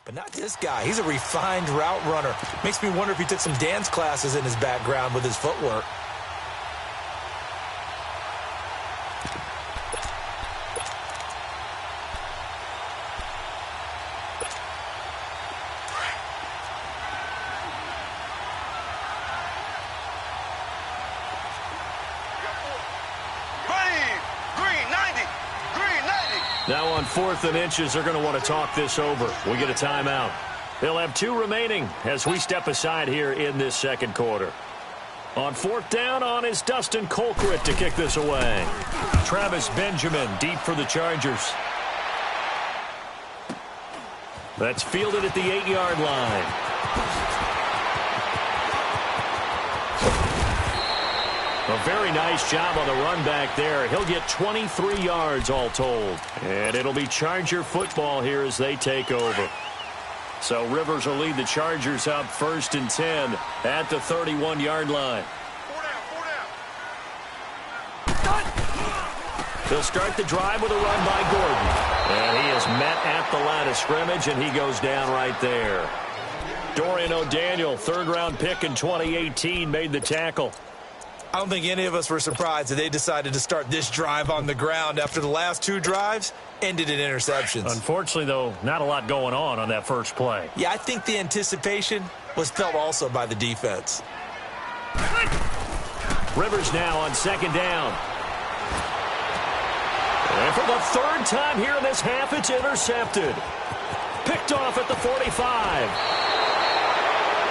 But not this guy. He's a refined route runner. Makes me wonder if he took some dance classes in his background with his footwork. Now on 4th and inches, they're going to want to talk this over. We get a timeout. They'll have 2 remaining as we step aside here in this second quarter. On 4th down on is Dustin Colquitt to kick this away. Travis Benjamin deep for the Chargers. That's fielded at the 8-yard line. A very nice job on the run back there. He'll get 23 yards all told. And it'll be Charger football here as they take over. So Rivers will lead the Chargers up 1st and 10 at the 31-yard line. They'll start the drive with a run by Gordon. And he is met at the line of scrimmage, and he goes down right there. Dorian O'Daniel, 3rd-round pick in 2018, made the tackle. I don't think any of us were surprised that they decided to start this drive on the ground after the last 2 drives ended in interceptions. Unfortunately, though, not a lot going on that first play. Yeah, I think the anticipation was felt also by the defense. Rivers now on 2nd down. And for the 3rd time here in this half, it's intercepted. Picked off at the 45.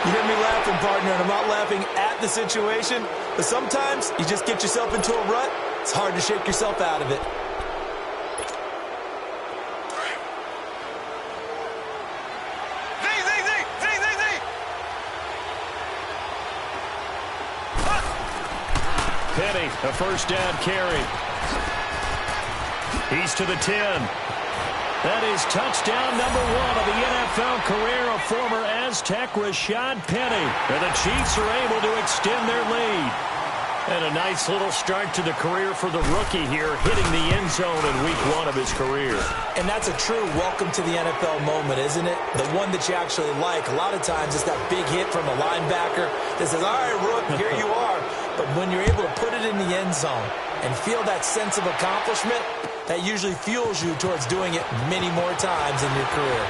You hear me laughing, partner, and I'm not laughing at the situation, but sometimes you just get yourself into a rut. It's hard to shake yourself out of it. Penny, a 1st down carry. He's to the 10. That is touchdown number 1 of the NFL career of former Aztec Rashad Penny. And the Chiefs are able to extend their lead. And a nice little start to the career for the rookie here, hitting the end zone in week 1 of his career. And that's a true welcome to the NFL moment, isn't it? The one that you actually like. A lot of times it's that big hit from a linebacker that says, all right, Rook, here you are. But when you're able to put it in the end zone and feel that sense of accomplishment, that usually fuels you towards doing it many more times in your career.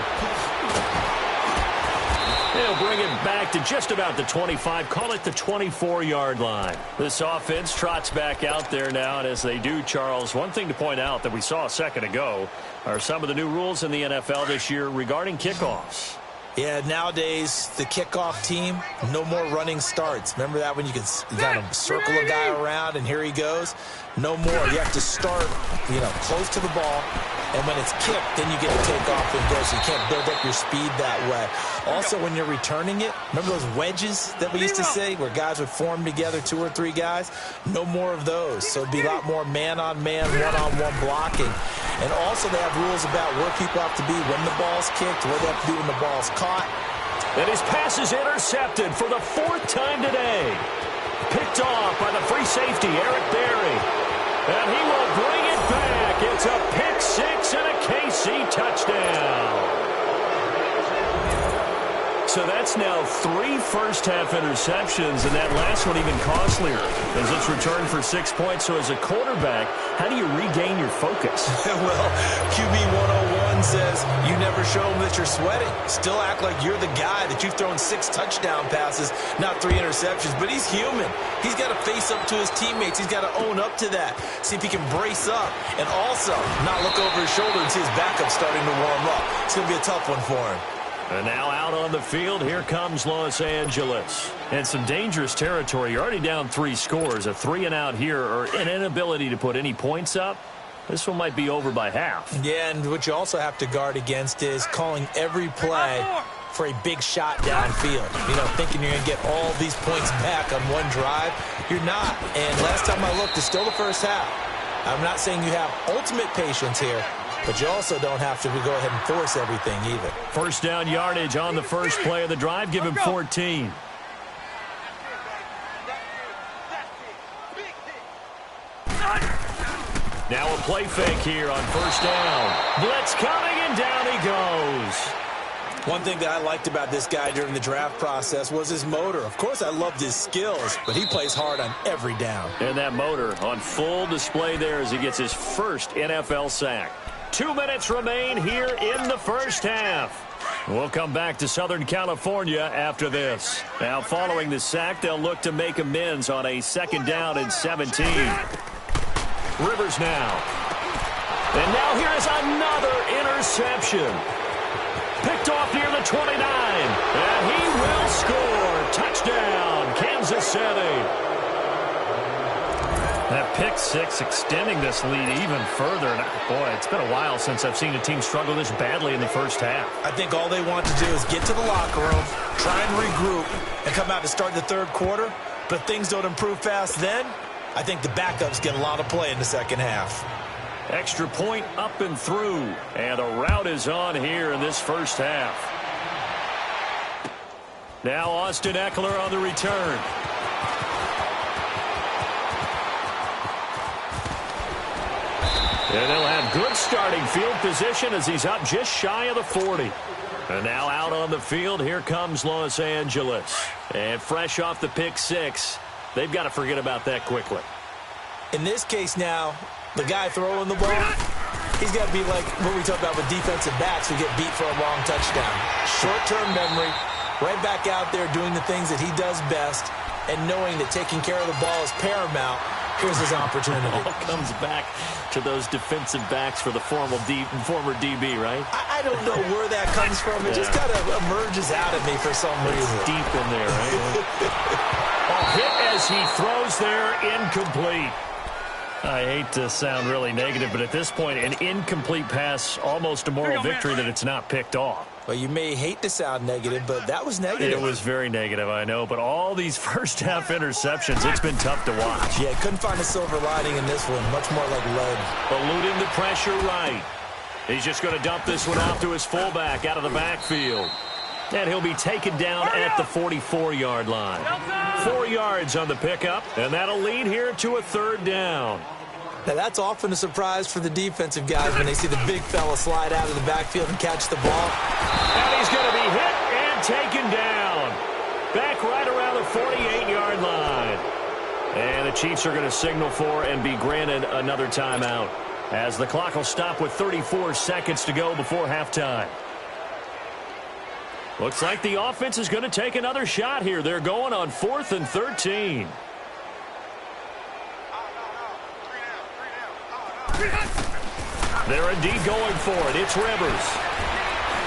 They'll bring it back to just about the 25, call it the 24-yard line. This offense trots back out there now, and as they do, Charles, one thing to point out that we saw a second ago are some of the new rules in the NFL this year regarding kickoffs. Yeah, nowadays, the kickoff team, no more running starts. Remember that when you kind of circle a guy around and here he goes? No more. You have to start, close to the ball. And when it's kicked, then you get to take off and go, so you can't build up your speed that way. Also, when you're returning it, remember those wedges that we used to say where guys would form together, 2 or 3 guys? No more of those. So it'd be a lot more man-on-man, one-on-one blocking. And also they have rules about where people have to be when the ball's kicked, what they have to do when the ball's caught. And his pass is intercepted for the 4th time today. Picked off by the free safety, Eric Berry. And he will bring it back. It's a pick 6 and a KC touchdown. So that's now 3 first-half interceptions, and that last one even costlier as it's returned for 6 points. So as a quarterback, how do you regain your focus? Well, QB 101 says you never show them that you're sweating. Still act like you're the guy that you've thrown 6 touchdown passes, not 3 interceptions. But he's human. He's got to face up to his teammates. He's got to own up to that. See if he can brace up and also not look over his shoulder and see his backup starting to warm up. It's going to be a tough one for him. And now out on the field, here comes Los Angeles. And some dangerous territory. You're already down 3 scores. A 3-and-out here, or an inability to put any points up. This one might be over by half. Yeah, and what you also have to guard against is calling every play for a big shot downfield. Thinking you're going to get all these points back on one drive. You're not. And last time I looked, it's still the first half. I'm not saying you have ultimate patience here, but you also don't have to go ahead and force everything either. First down yardage on the first play of the drive. Give him 14. Now a play fake here on first down. Blitz coming, and down he goes. One thing that I liked about this guy during the draft process was his motor. Of course, I loved his skills, but he plays hard on every down. And that motor on full display there as he gets his first NFL sack. 2 minutes remain here in the first half. We'll come back to Southern California after this. Now, following the sack, they'll look to make amends on a 2nd down and 17. Rivers now. And now here is another interception. Picked off near the 29. And he will score. Touchdown, Kansas City. That pick six extending this lead even further. And boy, it's been a while since I've seen a team struggle this badly in the first half. I think all they want to do is get to the locker room, try and regroup, and come out to start the third quarter. But if things don't improve fast then, I think the backups get a lot of play in the second half. Extra point up and through. And the route is on here in this first half. Now Austin Eckler on the return. And they'll have good starting field position as he's up just shy of the 40. And now out on the field, here comes Los Angeles. And fresh off the pick six, they've got to forget about that quickly. In this case now, the guy throwing the ball, he's got to be like what we talk about with defensive backs who get beat for a long touchdown. Short-term memory, right back out there doing the things that he does best, and knowing that taking care of the ball is paramount. Here's his opportunity. It all comes back to those defensive backs for the former DB, right? I don't know where that comes from. It just kind of emerges out of me for some reason. It's deep in there, right? Hit as he throws there, incomplete. I hate to sound really negative, but at this point, an incomplete pass, almost a moral victory that it's not picked off. Well, you may hate to sound negative, but that was negative. It was very negative, I know. But all these first-half interceptions, it's been tough to watch. Yeah, couldn't find a silver lining in this one. Much more like lead. Eluding the pressure right. He's just going to dump this one off to his fullback out of the backfield. And he'll be taken down at the 44-yard line. 4 yards on the pickup, and that'll lead here to a 3rd down. Now, that's often a surprise for the defensive guys when they see the big fella slide out of the backfield and catch the ball. And he's going to be hit and taken down. Back right around the 48-yard line. And the Chiefs are going to signal for and be granted another timeout, as the clock will stop with 34 seconds to go before halftime. Looks like the offense is going to take another shot here. They're going on 4th and 13. They're indeed going for it. It's Rivers.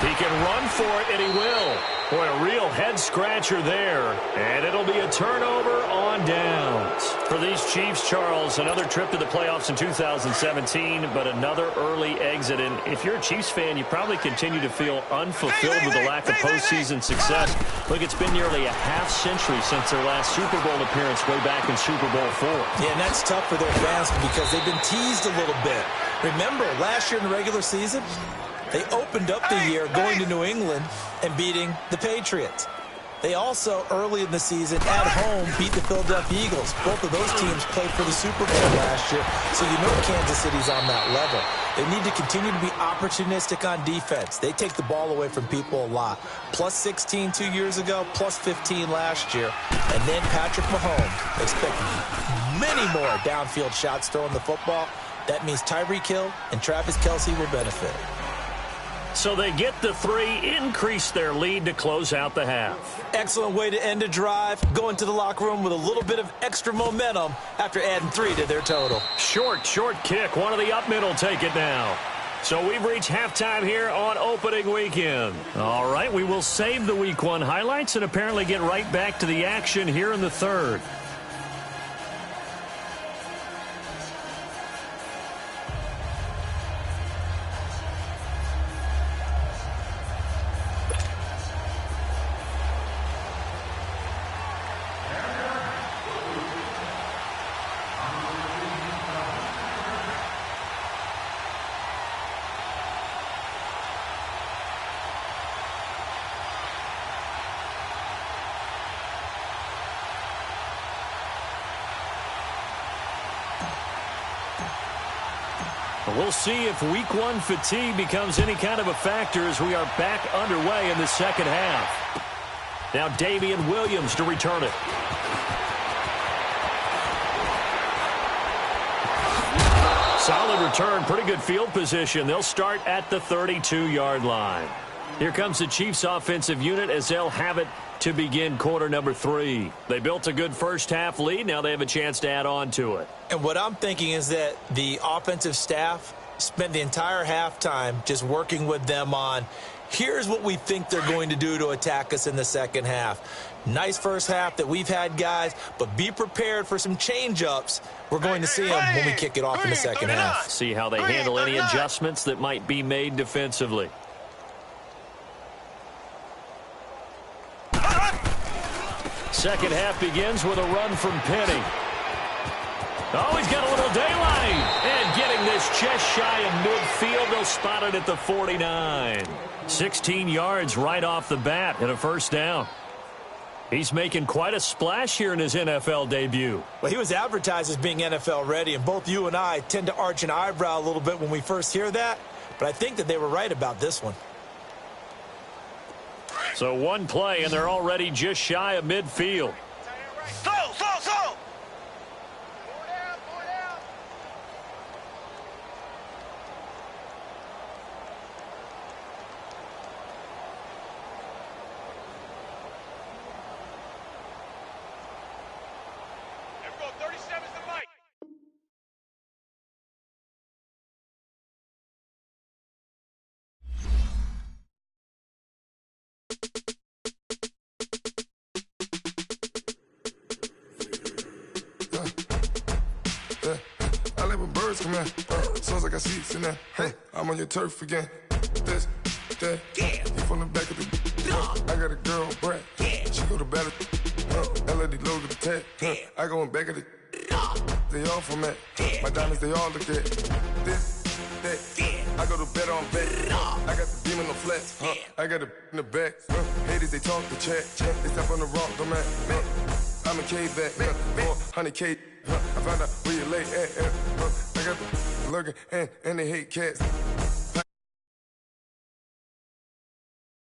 He can run for it, and he will. Boy, a real head-scratcher there. And it'll be a turnover on downs. For these Chiefs, Charles, another trip to the playoffs in 2017, but another early exit. And if you're a Chiefs fan, you probably continue to feel unfulfilled with the lack of postseason success. Look, it's been nearly a half-century since their last Super Bowl appearance way back in Super Bowl IV. Yeah, and that's tough for their fans because they've been teased a little bit. Remember, last year in the regular season, they opened up the year going to New England and beating the Patriots. They also, early in the season, at home, beat the Philadelphia Eagles. Both of those teams played for the Super Bowl last year, so you know Kansas City's on that level. They need to continue to be opportunistic on defense. They take the ball away from people a lot. Plus 16 2 years ago, plus 15 last year. And then Patrick Mahomes. Expect many more downfield shots throwing the football. That means Tyreek Hill and Travis Kelce will benefit. So they get the 3, increase their lead to close out the half. Excellent way to end a drive. Go into the locker room with a little bit of extra momentum after adding 3 to their total. Short kick. One of the up mid will take it now. So we've reached halftime here on opening weekend. All right, we will save the Week 1 highlights and apparently get right back to the action here in the 3rd. We'll see if week one fatigue becomes any kind of a factor as we are back underway in the second half. Now Damian Williams to return it. Solid return, pretty good field position. They'll start at the 32-yard line. Here comes the Chiefs offensive unit as they'll have it to begin quarter number 3. They built a good first half lead. Now they have a chance to add on to it. And what I'm thinking is that the offensive staff spent the entire halftime just working with them on, here's what we think they're going to do to attack us in the second half. Nice first half that we've had, guys, but be prepared for some change-ups. We're going to see them when we kick it off in the second half. See how they handle any adjustments that might be made defensively. Second half begins with a run from Penny. Oh, he's got a little daylight. And getting this just shy of midfield, they'll spot it at the 49. 16 yards right off the bat and a first down. He's making quite a splash here in his NFL debut. Well, he was advertised as being NFL ready, and both you and I tend to arch an eyebrow a little bit when we first hear that, but I think that they were right about this one. So one play, and they're already just shy of midfield. Slow. Everyone, 37's the mic. I like when birds come in. Sounds like I got seats in there. Hey, I'm on your turf again. This, that, you from the back of the. I got a girl, Brad. She go to battle. LED logo the tag. I go in back of the. They all from that. My diamonds, they all look at. This, that. I go to bet on bet. I got the demon on flats. I got it in the back. Haters, they talk the chat. They step on the rock, don't man. I'm a K-back. 400K. I found out where you lay at. I got the lurking and they hate cats.